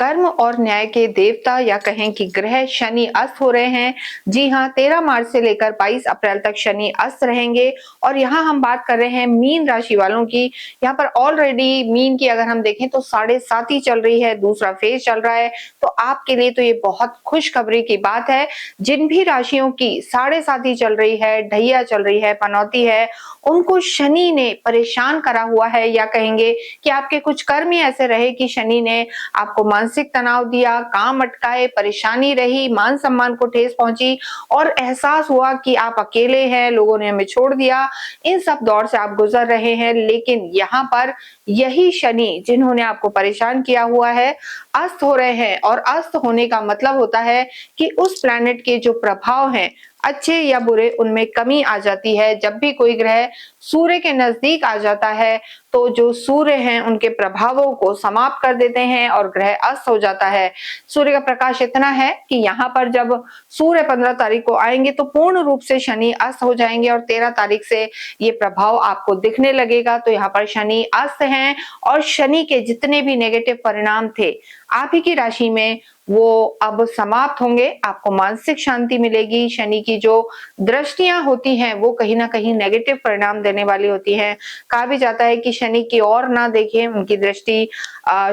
कर्म और न्याय के देवता या कहें कि ग्रह शनि अस्त हो रहे हैं। जी हाँ, 13 मार्च से लेकर 22 अप्रैल तक शनि अस्त रहेंगे और यहाँ हम बात कर रहे हैं मीन राशि वालों की। यहाँ पर ऑलरेडी मीन की अगर हम देखें तो 7.5 चल रही है, दूसरा फेज चल रहा है। तो आपके लिए तो ये बहुत खुशखबरी की बात है। जिन भी राशियों की 7.5 चल रही है, ढैया चल रही है, पनौती है, उनको शनि ने परेशान करा हुआ है या कहेंगे कि आपके कुछ कर्म ही ऐसे रहे कि शनि ने आपको मानसिक तनाव दिया, काम अटकाए, परेशानी रही, मान सम्मान को ठेस पहुंची और एहसास हुआ कि आप अकेले हैं, लोगों ने हमें छोड़ दिया। इन सब दौर से आप गुजर रहे हैं, लेकिन यहाँ पर यही शनि जिन्होंने आपको परेशान किया हुआ है, अस्त हो रहे हैं और अस्त होने का मतलब होता है कि उस प्लैनेट के जो प्रभाव हैं, अच्छे या बुरे, उनमें कमी आ जाती है। जब भी कोई ग्रह सूर्य के नजदीक आ जाता है तो जो सूर्य हैं उनके प्रभावों को समाप्त कर देते हैं और ग्रह अस्त हो जाता है। सूर्य का प्रकाश इतना है कि यहाँ पर जब सूर्य 15 तारीख को आएंगे तो पूर्ण रूप से शनि अस्त हो जाएंगे और 13 तारीख से ये प्रभाव आपको दिखने लगेगा। तो यहाँ पर शनि अस्त हैं और शनि के जितने भी नेगेटिव परिणाम थे आप ही की राशि में, वो अब समाप्त होंगे। आपको मानसिक शांति मिलेगी। शनि की जो दृष्टियां होती हैं वो कहीं ना कहीं नेगेटिव परिणाम देने वाली होती हैं। कहा भी जाता है कि शनि की ओर ना देखें, उनकी दृष्टि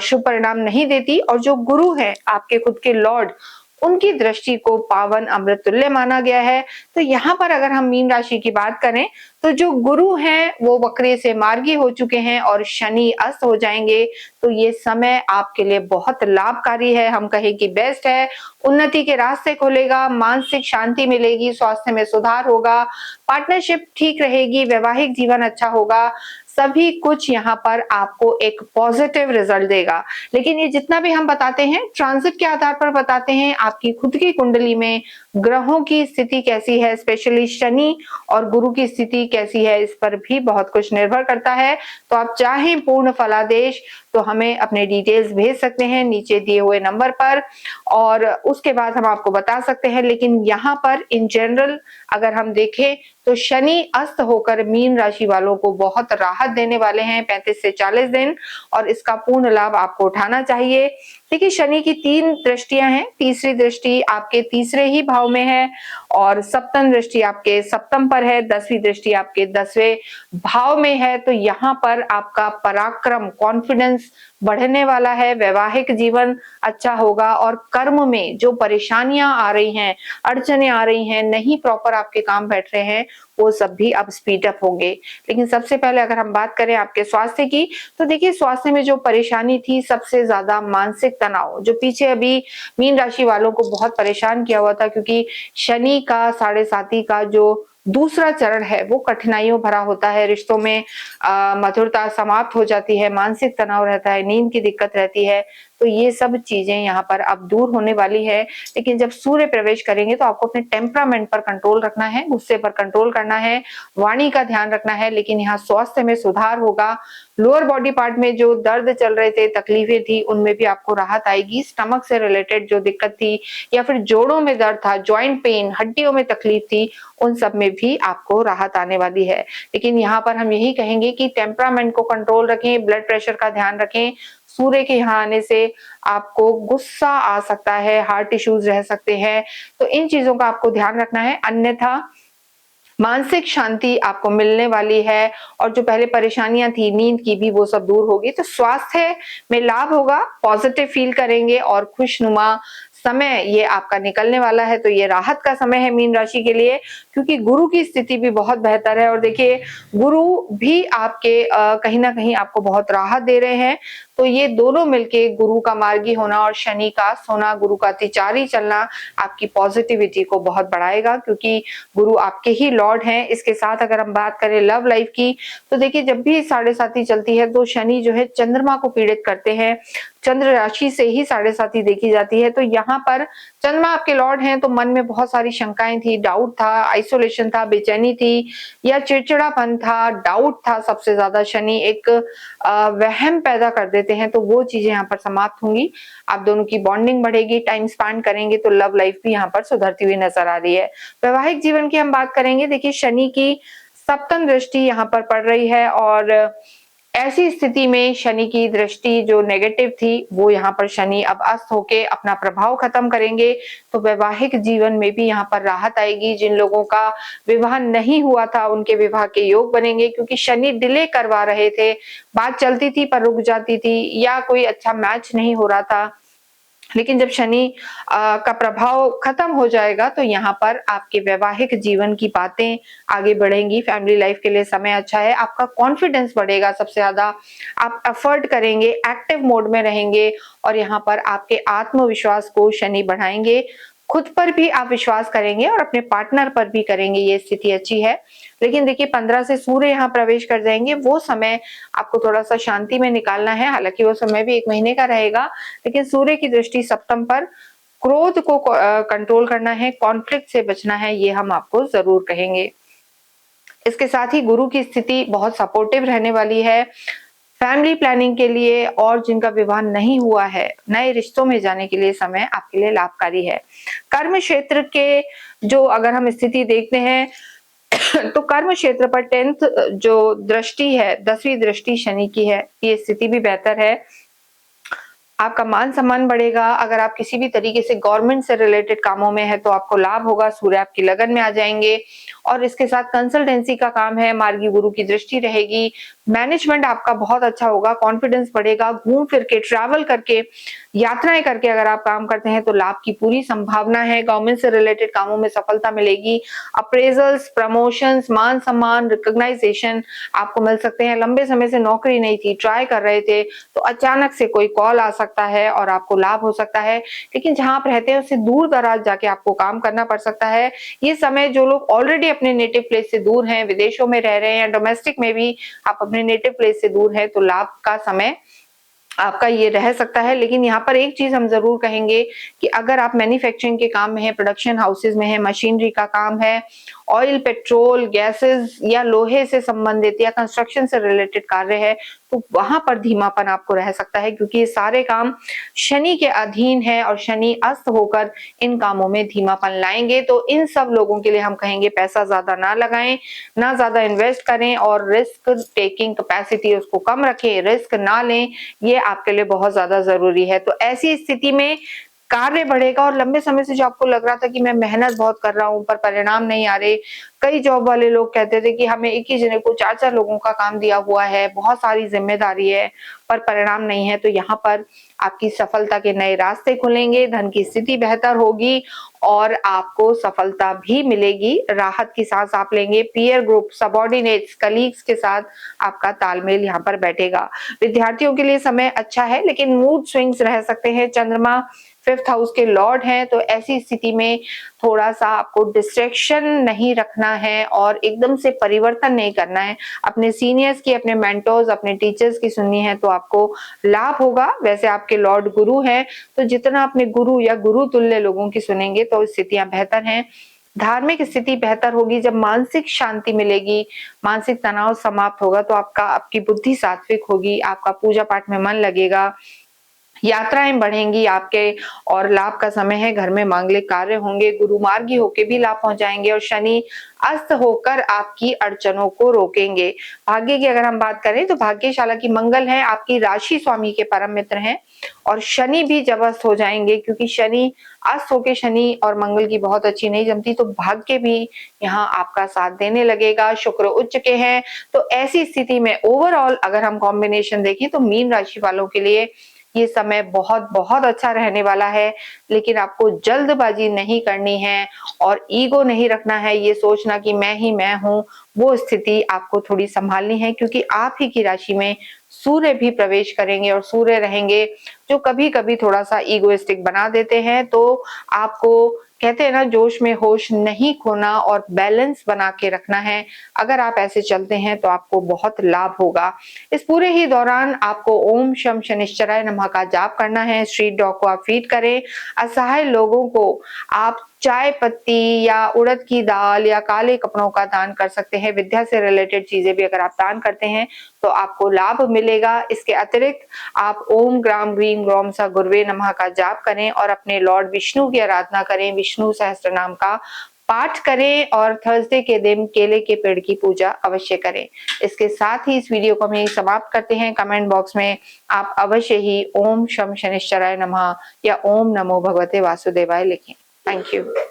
शुभ परिणाम नहीं देती। और जो गुरु है आपके खुद के लॉर्ड, उनकी दृष्टि को पावन अमृत तुल्य माना गया है। तो यहाँ पर अगर हम मीन राशि की बात करें तो जो गुरु हैं वो वक्री से मार्गी हो चुके हैं और शनि अस्त हो जाएंगे। तो ये समय आपके लिए बहुत लाभकारी है, हम कहें कि बेस्ट है। उन्नति के रास्ते खोलेगा, मानसिक शांति मिलेगी, स्वास्थ्य में सुधार होगा, पार्टनरशिप ठीक रहेगी, वैवाहिक जीवन अच्छा होगा। सभी कुछ यहाँ पर आपको एक पॉजिटिव रिजल्ट देगा। लेकिन ये जितना भी हम बताते हैं ट्रांजिट के आधार पर बताते हैं, आपकी खुद की कुंडली में ग्रहों की स्थिति कैसी है, स्पेशली शनि और गुरु की स्थिति कैसी है, इस पर भी बहुत कुछ निर्भर करता है। तो आप चाहें पूर्ण फलादेश तो हमें अपने डिटेल्स भेज सकते हैं नीचे दिए हुए नंबर पर और उसके बाद हम आपको बता सकते हैं। लेकिन यहाँ पर इन जनरल अगर हम देखें तो शनि अस्त होकर मीन राशि वालों को बहुत राहत देने वाले हैं 35 से 40 दिन और इसका पूर्ण लाभ आपको उठाना चाहिए। देखिए, शनि की 3 दृष्टियां हैं। तीसरी दृष्टि आपके तीसरे ही भाव में है और सप्तम दृष्टि आपके सप्तम पर है, 10वीं दृष्टि आपके 10वें भाव में है। तो यहाँ पर आपका पराक्रम, कॉन्फिडेंस बढ़ने वाला है, वैवाहिक जीवन अच्छा होगा और कर्म में जो परेशानियां आ रही हैं, अड़चने आ रही हैं, नहीं प्रॉपर आपके काम बैठ रहे हैं, वो सब भी अब स्पीड अप होंगे। लेकिन सबसे पहले अगर हम बात करें आपके स्वास्थ्य की, तो देखिए स्वास्थ्य में जो परेशानी थी सबसे ज्यादा मानसिक तनाव, जो पीछे अभी मीन राशि वालों को बहुत परेशान किया हुआ था, क्योंकि शनि का 7.5 का जो दूसरा चरण है वो कठिनाइयों भरा होता है। रिश्तों में मधुरता समाप्त हो जाती है, मानसिक तनाव रहता है, नींद की दिक्कत रहती है। तो ये सब चीजें यहाँ पर अब दूर होने वाली है। लेकिन जब सूर्य प्रवेश करेंगे तो आपको अपने टेम्परामेंट पर कंट्रोल रखना है, गुस्से पर कंट्रोल करना है, वाणी का ध्यान रखना है। लेकिन यहाँ स्वास्थ्य में सुधार होगा। लोअर बॉडी पार्ट में जो दर्द चल रहे थे, तकलीफें थी, उनमें भी आपको राहत आएगी। स्टमक से रिलेटेड जो दिक्कत थी या फिर जोड़ों में दर्द था, ज्वाइंट पेन, हड्डियों में तकलीफ थी, उन सब में भी आपको राहत आने वाली है। लेकिन यहाँ पर हम यही कहेंगे कि टेम्परामेंट को कंट्रोल रखें, ब्लड प्रेशर का ध्यान रखें। सूर्य के यहाँ आने से आपको गुस्सा आ सकता है, हार्ट इश्यूज रह सकते हैं, तो इन चीजों का आपको ध्यान रखना है। अन्यथा मानसिक शांति आपको मिलने वाली है और जो पहले परेशानियां थी नींद की भी, वो सब दूर होगी। तो स्वास्थ्य में लाभ होगा, पॉजिटिव फील करेंगे और खुशनुमा समय ये आपका निकलने वाला है। तो ये राहत का समय है मीन राशि के लिए, क्योंकि गुरु की स्थिति भी बहुत बेहतर है और देखिए गुरु भी आपके कहीं ना कहीं आपको बहुत राहत दे रहे हैं। तो ये दोनों मिलके, गुरु का मार्गी होना और शनि का सोना, गुरु का अतिचारी चलना, आपकी पॉजिटिविटी को बहुत बढ़ाएगा, क्योंकि गुरु आपके ही लॉर्ड हैं। इसके साथ अगर हम बात करें लव लाइफ की, तो देखिए जब भी 7.5 चलती है तो शनि जो है चंद्रमा को पीड़ित करते हैं। चंद्र राशि से ही 7.5 देखी जाती है। तो यहाँ पर चंद्रमा आपके लॉर्ड हैं, तो मन में बहुत सारी शंकाएं थी, डाउट था, आइसोलेशन था, बेचैनी थी या चिड़चिड़ापन था, डाउट था। सबसे ज्यादा शनि एक वहम पैदा कर देते हैं, तो वो चीजें यहाँ पर समाप्त होंगी। आप दोनों की बॉन्डिंग बढ़ेगी, टाइम स्पेंड करेंगे तो लव लाइफ भी यहाँ पर सुधरती हुई नजर आ रही है। वैवाहिक जीवन की हम बात करेंगे, देखिए शनि की सप्तम दृष्टि यहाँ पर पड़ रही है और ऐसी स्थिति में शनि की दृष्टि जो नेगेटिव थी, वो यहाँ पर शनि अब अस्त होके अपना प्रभाव खत्म करेंगे, तो वैवाहिक जीवन में भी यहाँ पर राहत आएगी। जिन लोगों का विवाह नहीं हुआ था, उनके विवाह के योग बनेंगे, क्योंकि शनि डिले करवा रहे थे, बात चलती थी पर रुक जाती थी, या कोई अच्छा मैच नहीं हो रहा था। लेकिन जब शनि का प्रभाव खत्म हो जाएगा, तो यहाँ पर आपके वैवाहिक जीवन की बातें आगे बढ़ेंगी। फैमिली लाइफ के लिए समय अच्छा है, आपका कॉन्फिडेंस बढ़ेगा सबसे ज्यादा, आप एफर्ट करेंगे, एक्टिव मोड में रहेंगे, और यहाँ पर आपके आत्मविश्वास को शनि बढ़ाएंगे। खुद पर भी आप विश्वास करेंगे और अपने पार्टनर पर भी करेंगे, ये स्थिति अच्छी है। लेकिन देखिए 15 से सूर्य यहाँ प्रवेश कर जाएंगे, वो समय आपको थोड़ा सा शांति में निकालना है। हालांकि वो समय भी 1 महीने का रहेगा, लेकिन सूर्य की दृष्टि सप्तम पर, क्रोध को कंट्रोल करना है, कॉन्फ्लिक्ट से बचना है, ये हम आपको जरूर कहेंगे। इसके साथ ही गुरु की स्थिति बहुत सपोर्टिव रहने वाली है फैमिली प्लानिंग के लिए, और जिनका विवाह नहीं हुआ है, नए रिश्तों में जाने के लिए समय आपके लिए लाभकारी है। कर्म क्षेत्र के जो अगर हम स्थिति देखते हैं तो कर्म क्षेत्र पर 10th जो दृष्टि है, 10वीं दृष्टि शनि की है, ये स्थिति भी बेहतर है। आपका मान सम्मान बढ़ेगा। अगर आप किसी भी तरीके से गवर्नमेंट से रिलेटेड कामों में है, तो आपको लाभ होगा, सूर्य आपकी लगन में आ जाएंगे। और इसके साथ कंसल्टेंसी का काम है, मार्गी गुरु की दृष्टि रहेगी, मैनेजमेंट आपका बहुत अच्छा होगा, कॉन्फिडेंस बढ़ेगा, घूम फिर के, ट्रैवल करके, यात्राएं करके अगर आप काम करते हैं तो लाभ की पूरी संभावना है। गवर्नमेंट से रिलेटेड कामों में सफलता मिलेगी, अप्रेजल्स, प्रमोशंस, मान सम्मान, रिकॉग्नाइजेशन आपको मिल सकते हैं। लंबे समय से नौकरी नहीं थी, ट्राई कर रहे थे, तो अचानक से कोई कॉल आ सकता है और आपको लाभ हो सकता है। लेकिन जहां आप रहते हैं उससे दूर दराज जाके आपको काम करना पड़ सकता है। ये समय जो लोग ऑलरेडी अपने नेटिव प्लेस से दूर हैं, विदेशों में रह रहे हैं, या डोमेस्टिक में भी आप अपने नेटिव प्लेस से दूर है, तो लाभ का समय आपका ये रह सकता है। लेकिन यहाँ पर एक चीज हम जरूर कहेंगे कि अगर आप मैन्युफैक्चरिंग के काम में है, प्रोडक्शन हाउसेज में है, मशीनरी का काम है, ऑयल, पेट्रोल, गैसेस या लोहे से संबंधित या कंस्ट्रक्शन से रिलेटेड कार्य है, तो वहां पर धीमापन आपको रह सकता है, क्योंकि ये सारे काम शनि के अधीन है और शनि अस्त होकर इन कामों में धीमापन लाएंगे। तो इन सब लोगों के लिए हम कहेंगे पैसा ज्यादा ना लगाएं, ना ज्यादा इन्वेस्ट करें, और रिस्क टेकिंग कैपेसिटी उसको कम रखें, रिस्क ना लें, ये आपके लिए बहुत ज्यादा जरूरी है। तो ऐसी स्थिति में कार्य बढ़ेगा, और लंबे समय से जो आपको लग रहा था कि मैं मेहनत बहुत कर रहा हूं पर परिणाम नहीं आ रहे, कई जॉब वाले लोग कहते थे कि हमें एक ही जने को 4-4 लोगों का काम दिया हुआ है, बहुत सारी जिम्मेदारी है, पर परिणाम नहीं है, तो यहाँ पर आपकी सफलता के नए रास्ते खुलेंगे, धन की स्थिति बेहतर होगी, और आपको सफलता भी मिलेगी, राहत की सांस आप लेंगे। पीयर ग्रुप, सबॉर्डिनेट्स, कलीग्स के साथ आपका तालमेल यहाँ पर बैठेगा। विद्यार्थियों के लिए समय अच्छा है, लेकिन मूड स्विंग्स रह सकते हैं। चंद्रमा 5th हाउस के लॉर्ड हैं, तो ऐसी स्थिति में थोड़ा सा आपको डिस्ट्रैक्शन नहीं रखना है और एकदम से परिवर्तन नहीं करना है। अपने सीनियर्स की, अपने मेंटोर्स, अपने टीचर्स की सुननी है तो आपको लाभ होगा। वैसे आपके लॉर्ड गुरु हैं, तो जितना अपने गुरु या गुरु तुल्य लोगों की सुनेंगे तो स्थितियां बेहतर हैं। धार्मिक स्थिति बेहतर होगी जब मानसिक शांति मिलेगी, मानसिक तनाव समाप्त होगा, तो आपकी बुद्धि सात्विक होगी, आपका पूजा पाठ में मन लगेगा, यात्राएं बढ़ेंगी आपके, और लाभ का समय है। घर में मांगलिक कार्य होंगे, गुरु मार्गी होके भी लाभ पहुंचाएंगे, और शनि अस्त होकर आपकी अड़चनों को रोकेंगे। भाग्य की अगर हम बात करें तो भाग्यशाला की मंगल है, आपकी राशि स्वामी के परम मित्र हैं, और शनि भी जब अस्त हो जाएंगे, क्योंकि शनि अस्त होके शनि और मंगल की बहुत अच्छी नहीं जमती, तो भाग्य भी यहाँ आपका साथ देने लगेगा। शुक्र उच्च के हैं, तो ऐसी स्थिति में ओवरऑल अगर हम कॉम्बिनेशन देखें तो मीन राशि वालों के लिए ये समय बहुत बहुत अच्छा रहने वाला है। लेकिन आपको जल्दबाजी नहीं करनी है और ईगो नहीं रखना है, ये सोचना कि मैं ही मैं हूं, वो स्थिति आपको थोड़ी संभालनी है, क्योंकि आप ही की राशि में सूर्य भी प्रवेश करेंगे, और सूर्य रहेंगे जो कभी कभी थोड़ा सा ईगोइस्टिक बना देते हैं। तो आपको कहते हैं ना, जोश में होश नहीं खोना और बैलेंस बना के रखना है। अगर आप ऐसे चलते हैं तो आपको बहुत लाभ होगा। इस पूरे ही दौरान आपको ओम शम शनिश्चराय नमः का जाप करना है। स्ट्रीट डॉग को आप फीड करें। असहाय लोगों को आप चाय पत्ती या उड़द की दाल या काले कपड़ों का दान कर सकते हैं। विद्या से रिलेटेड चीजें भी अगर आप दान करते हैं तो आपको लाभ मिलेगा। इसके अतिरिक्त आप ओम ग्राम ग्रीम ग्रोम सा गुरुवे नमः का जाप करें और अपने लॉर्ड विष्णु की आराधना करें। विष्णु सहस्त्र नाम का पाठ करें और थर्सडे के दिन केले के पेड़ की पूजा अवश्य करें। इसके साथ ही इस वीडियो को हम यहीं समाप्त करते हैं। कमेंट बॉक्स में आप अवश्य ही ओम शम शनिश्चराय नमः या ओम नमो भगवते वासुदेवाय लिखें। Thank you.